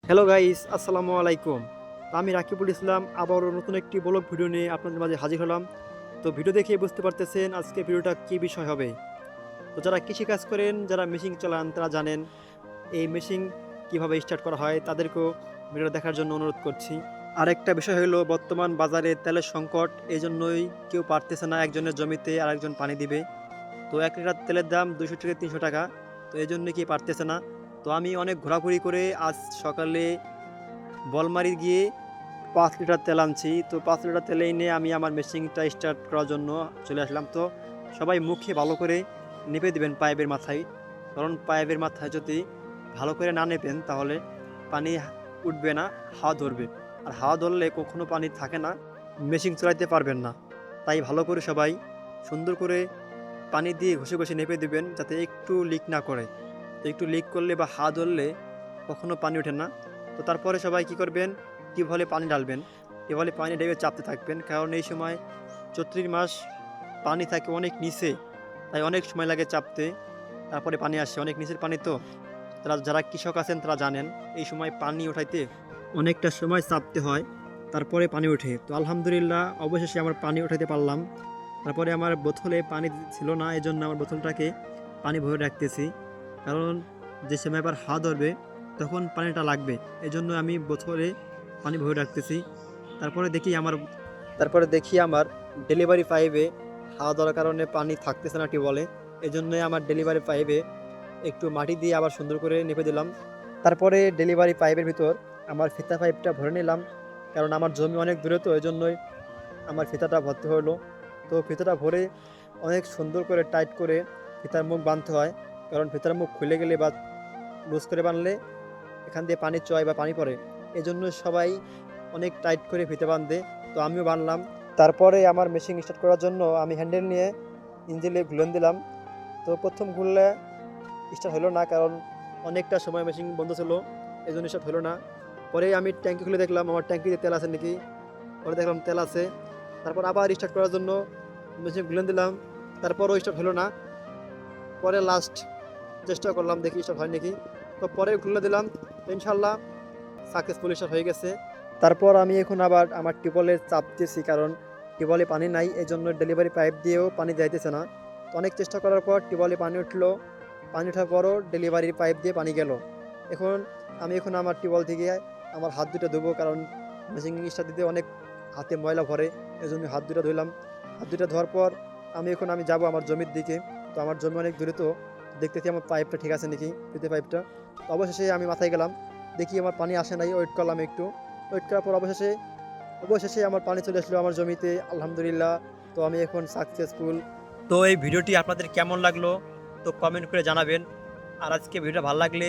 Hello guys, আসসালামু আলাইকুম। আমি রাকিবুল ইসলাম আবারও নতুন একটি ব্লগ ভিডিও নিয়ে আপনাদের মাঝে হাজির হলাম। তো ভিডিও দেখে বুঝতে পারতেছেন আজকে ভিডিওটা কী বিষয় হবে। তো যারা কৃষিকাজ করেন, যারা মেশিন চালান তারা জানেন এই মেশিন কিভাবে স্টার্ট করা হয়, তাদেরকেও ভিডিওটা দেখার জন্য অনুরোধ করছি। আরেকটা বিষয় হলো বর্তমান বাজারে তেলের সংকট, এই জন্যই কেউ পারতেছে না একজনের জমিতে আরেকজন পানি দিবে। তো 1 লিটার তেলের দাম 200 থেকে 300 টাকা। তো এই জন্য কি পারতেছে না। তো আমি অনেক ঘোরাঘুরি করে আজ সকালে বলমারি গিয়ে 5 লিটার তেল আনছি। তো 5 লিটার তেল এনে আমি আমার মেশিনটা স্টার্ট করার জন্য চলে আসলাম। তো সবাই মুখে ভালো করে নেপে দিবেন পাইপের মাথায়, কারণ পাইপের মাথায় যদি ভালো করে না নেবেন তাহলে পানি উঠবে না, হাওয়া ধরবে। আর হাওয়া ধরলে কখনো পানি থাকে না, মেশিন চালাতে পারবেন না। তাই ভালো করে সবাই সুন্দর করে পানি দিয়ে ঘষে ঘষে নেপে দিবেন, যাতে একটু লিক না করে। তো একটু লিক করলে বা হাওয়া ধরলে কখনো পানি ওঠে না। তো তারপরে সবাই কি করবেন, টিউবওয়েলে পানি ঢালবেন। টিউবওয়েলে পানি ঢেলে চাপতে থাকবেন, কারণ এই সময় চৈত্র মাস পানি থাকে অনেক নিচে, তাই অনেক সময় লাগে চাপতে। তারপরে পানি আসে অনেক নিচের পানি। তো তারা যারা কৃষক আছেন তারা জানেন এই সময় পানি ওঠাইতে অনেকটা সময় চাপতে হয়, তারপরে পানি ওঠে। তো আলহামদুলিল্লাহ অবশেষে আমার পানি উঠাইতে পারলাম। তারপরে আমার বোতলে পানি ছিল না, এজন্য আমার বোতলটাকে পানি ভরে রাখতেছি, কারণ যে সময় আবার হাওয়া ধরবে তখন পানিটা লাগবে। এজন্য আমি বোতলে পানি ভরে রাখতেছি। তারপরে দেখি আমার ডেলিভারি পাইপে হাওয়া ধরার কারণে পানি থাকতেছে না টিউবওয়েলে। এই জন্যই আমার ডেলিভারি পাইপে একটু মাটি দিয়ে আবার সুন্দর করে নেপে দিলাম। তারপরে ডেলিভারি পাইপের ভিতর আমার ফিতা পাইপটা ভরে নিলাম, কারণ আমার জমি অনেক দূরে, তো এই জন্যই আমার ফিতাটা ভরতে হলো। তো ফিতাটা ভরে অনেক সুন্দর করে টাইট করে ফিতার মুখ বাঁধতে হয়, কারণ ফিতার মুখ খুলে গেলে বা লুজ করে বাঁধলে এখান দিয়ে পানি চয় বা পানি পড়ে। এই জন্য সবাই অনেক টাইট করে ফিতে বাঁধে। তো আমিও বাঁধলাম। তারপরে আমার মেশিন স্টার্ট করার জন্য আমি হ্যান্ডেল নিয়ে ইঞ্জিনে ঘুলন দিলাম। তো প্রথম ঘুরলে স্টার্ট হলো না, কারণ অনেকটা সময় মেশিন বন্ধ ছিল, এই জন্য স্টার্ট হলো না। পরে আমি ট্যাঙ্কি খুলে দেখলাম আমার ট্যাঙ্কিতে তেল আছে নাকি। পরে দেখলাম তেল আছে। তারপর আবার স্টার্ট করার জন্য মেশিন ঘুরে দিলাম, তারপরও স্টার্ট হলো না। পরে লাস্ট চেষ্টা করলাম, দেখি স্টার্ট হয় নাকি। তো পরে খুলে দিলাম, ইনশাল্লাহ সাকসেসফুল স্টার্ট হয়ে গেছে। তারপর আমি এখন আবার আমার টিউবওয়েলে চাপতেছি, কারণ টিউবওয়েলে পানি নাই, এই জন্য ডেলিভারি পাইপ দিয়েও পানি যাইতেছে না। তো অনেক চেষ্টা করার পর টিউবওয়েলে পানি উঠলো। পানি ওঠার পরও ডেলিভারির পাইপ দিয়ে পানি গেল। এখন আমি আমার টিউবওয়েল থেকে আমার হাত দুটো ধুবো, কারণ মেশিন স্টার্ট দিতে অনেক হাতে ময়লা ভরে। এই জন্য হাত দুটো ধুলাম। হাত দুটো ধোয়ার পর আমি যাব আমার জমির দিকে। তো আমার জমি অনেক দূরে, তো দেখতেছি আমার পাইপটা ঠিক আছে নাকি, ফিতে পাইপটা। তো অবশেষে আমি মাথায় গেলাম, দেখি আমার পানি আসে নাই। ওয়েট করলাম একটু, ওয়েট করার পর অবশেষে অবশেষে আমার পানি চলে আসলো আমার জমিতে, আলহামদুলিল্লাহ। তো আমি এখন সাকসেসফুল। তো এই ভিডিওটি আপনাদের কেমন লাগলো তো কমেন্ট করে জানাবেন। আর আজকে ভিডিওটা ভালো লাগলে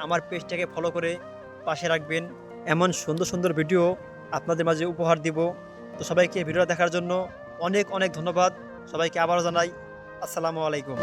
আমার পেজটাকে ফলো করে পাশে রাখবেন। এমন সুন্দর সুন্দর ভিডিও আপনাদের মাঝে উপহার দিব। তো সবাইকে ভিডিওটা দেখার জন্য অনেক অনেক ধন্যবাদ। সবাইকে আবারও জানাই আসসালামু আলাইকুম।